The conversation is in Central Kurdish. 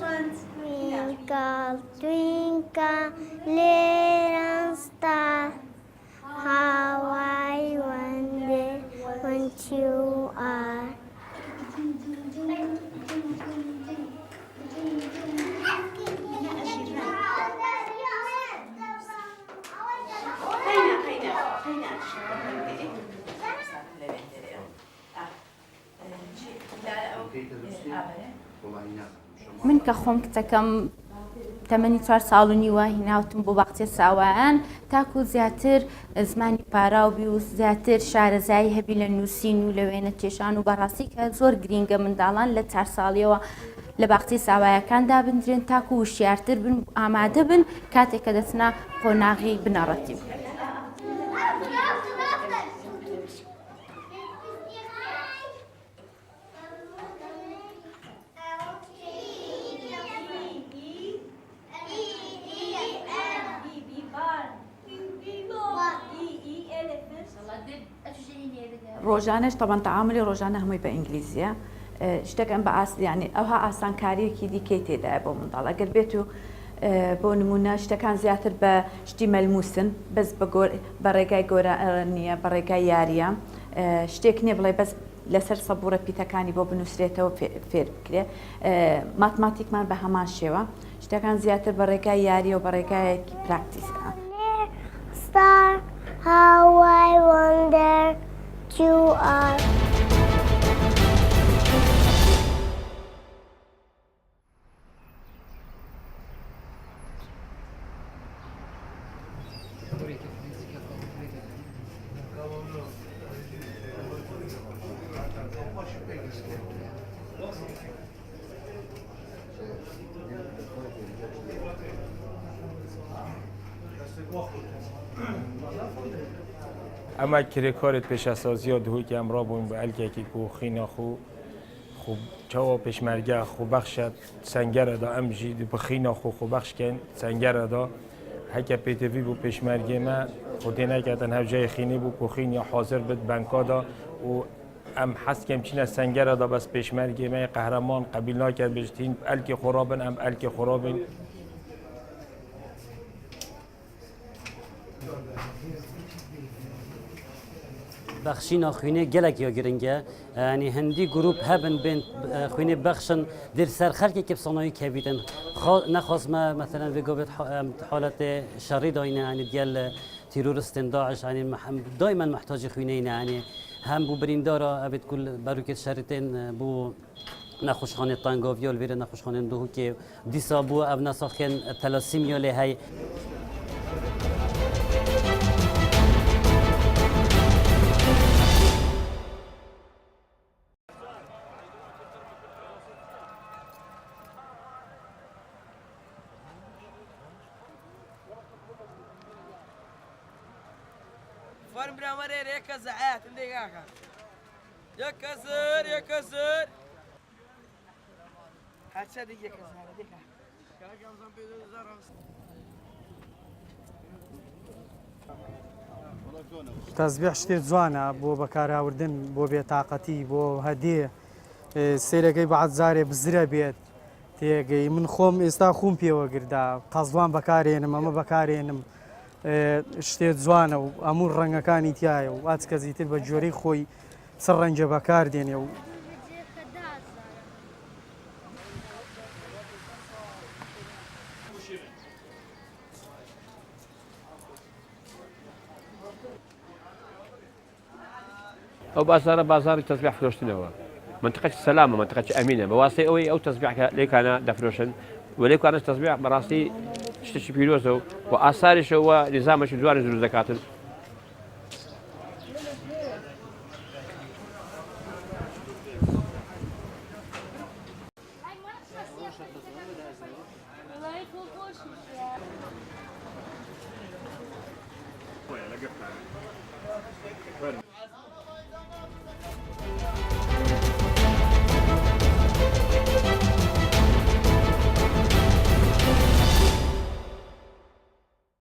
Twinkle, twinkle, little star, how I wonder what you are. من کە خۆم کچەکەم تەمەنی 4 ساڵ و نیوە هیناوتم بۆ باخچە ساوایان تاکو زیاتر زمانی پاراوبی و زیاتر شارەزایی هەبی لە نووسین و لە وێنە کێشان و بەڕاستی کە زۆر گرینگە منداڵان لە 4 ساڵیەوە لە باخچەی ساوایەکاندا بنرێن تاکو وشیارتر بن ئامادە بن کاتێک کە دەچنە قۆناغی بنەڕەتی. ڕۆژانش طبعا تعاملی ڕۆژانە هەمووی بە ئینگلیزیە شتێکم بە یعنی ئەوها ئاسانکاریەکی دیکەی تێدایە بۆ منداڵ ئەگەر بێت و بۆ نمونە شتەکان زیاتر بە شتی مەلموسن بەس بە ڕێگای گۆرە نییە بە ڕێگای یاریە شتێک نییە بڵێ بەس لەسەر سەبوورە پیتەکانی بۆ بنووسرێتەوە فێر بکرێ ماتماتیکمان بە هەمان شێوە شتەکان زیاتر بە ڕێگای یاریە و بە ڕێگایەکی پراکتیسە. Star, how I wonder you are. اما کرکارت پیش اسازی ها دهوی که امرا بویم با الگه که کو خینا خوب چاوا پیشمرگه خوب بخشد سنگر دا امجی با خینا خوب بخش کن سنگر دا هکه پیتوی بو پیشمرگه ما خودی نکردن هر جای خینی بو کو خین یا حاضر بد بنکا دا و ام حس کم چین سنگر دا بس پیشمرگه ما قهرمان قبیل نکرد بجتین الک خرابن ام الک خرابن بخشینا خوینه گلک یا گرنگه یعنی هندی گروپ هبن بین خوینه بخشن در سر خلقی که صنایع کبیدن نخواست ما مثلا بگوید حالت شری داینه یعنی دیال تروریستن داعش یعنی دائما محتاج خوینه یعنی هم بو بریندارا ابد کل بروکت شریتن بو نخوشخانه تانگاویال ویره نخوشخانه دوهو که دیسا بو اب نساخن تلاسیمیاله های فرم برامره ریکا زعات اندی آخر یک کسر حادثه دیگه کسر دیگه تەزبیح شتێک جوانە بۆ بەکارهاوردن بۆ بێتاقەتی بۆ هەدێ سێرەکەی بەعەتزارێ بزرە بێت تێگەی من خۆم ئێستا خوم پێوە گردا قەزوان بەکارێنم ئەمە بەکارێنم شتێک جوانە و هەموو ڕەنگەکانی تایە و ئاچ کەزیتر بە جۆرەی خۆی چ ڕەنجە بەکاردێنێ و أو بازار التسبيح فلوشتنوا منطقة السلامة منطقة أمينة بواسطة أو تسبيح ليك أنا دفروشن وليك أنا تسبيح براسي اشتشي بيروزو وآثارش هو نظام شدوار زكاة Well,